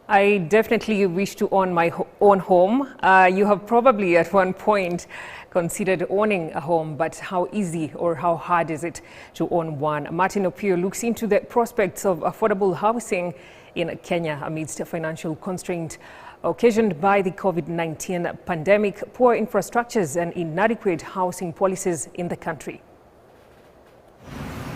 I definitely wish to own my own home. You have probably at one point considered owning a home, but how easy or how hard is it to own one? Martin Opio looks into the prospects of affordable housing in Kenya amidst a financial constraint occasioned by the COVID-19 pandemic, poor infrastructures and inadequate housing policies in the country.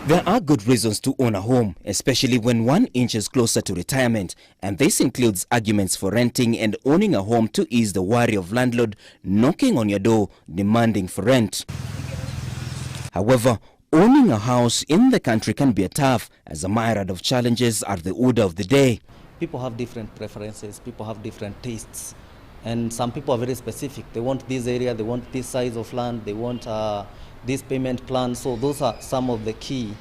There are good reasons to own a home, especially when one inches closer to retirement, and this includes arguments for renting and owning a home to ease the worry of landlord knocking on your door demanding for rent. However, owning a house in the country can be tough, as a myriad of challenges are the order of the day. People have different preferences, people have different tastes, and some people are very specific. They want this area, they want this size of land, they want this payment plan. So those are some of the key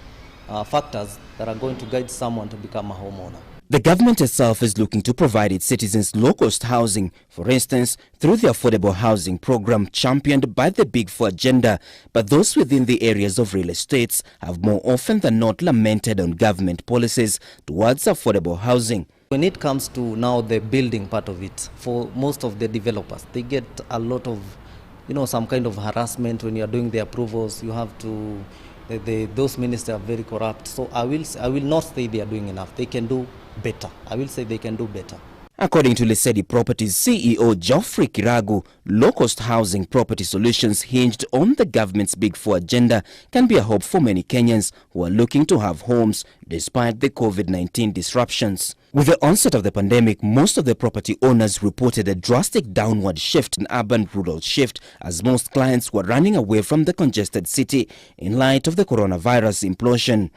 factors that are going to guide someone to become a homeowner. The government itself is looking to provide its citizens low-cost housing, for instance, through the affordable housing program championed by the Big Four agenda. But those within the areas of real estates have more often than not lamented on government policies towards affordable housing. When it comes to now the building part of it, for most of the developers, they get a lot of, some kind of harassment when you are doing the approvals. You have to, those ministers are very corrupt. So I will not say they are doing enough. They can do better. I will say they can do better. According to LESEDI Properties CEO Geoffrey Kiragu, low-cost housing property solutions hinged on the government's Big Four agenda can be a hope for many Kenyans who are looking to have homes despite the COVID-19 disruptions. With the onset of the pandemic, most of the property owners reported a drastic downward shift in urban-rural shift, as most clients were running away from the congested city in light of the coronavirus implosion.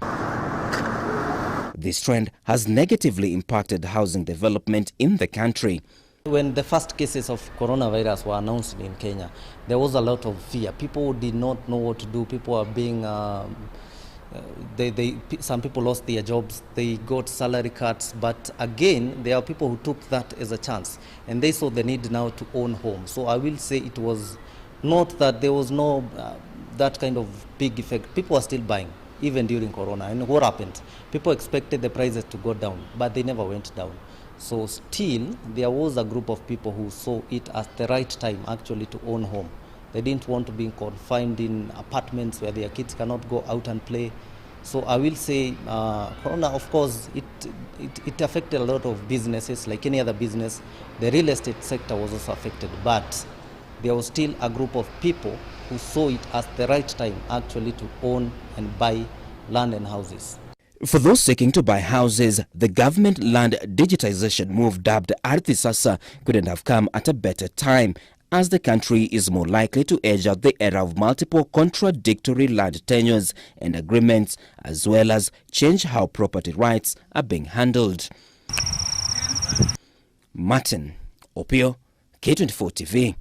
This trend has negatively impacted housing development in the country. When the first cases of coronavirus were announced in Kenya, there was a lot of fear. People did not know what to do. People are being, some people lost their jobs, they got salary cuts. But again, there are people who took that as a chance, and they saw the need now to own homes. So I will say it was not that there was no that kind of big effect. People are still buying, even during Corona. And what happened? People expected the prices to go down, but they never went down. So still, there was a group of people who saw it as the right time actually to own home. They didn't want to be confined in apartments where their kids cannot go out and play. So I will say, Corona, of course, it affected a lot of businesses, like any other business. The real estate sector was also affected, but there was still a group of people who saw it as the right time actually to own and buy land and houses. For those seeking to buy houses, the government land digitization move dubbed Ardhi Sasa couldn't have come at a better time, as the country is more likely to edge out the era of multiple contradictory land tenures and agreements, as well as change how property rights are being handled. Martin Opio, K24 TV.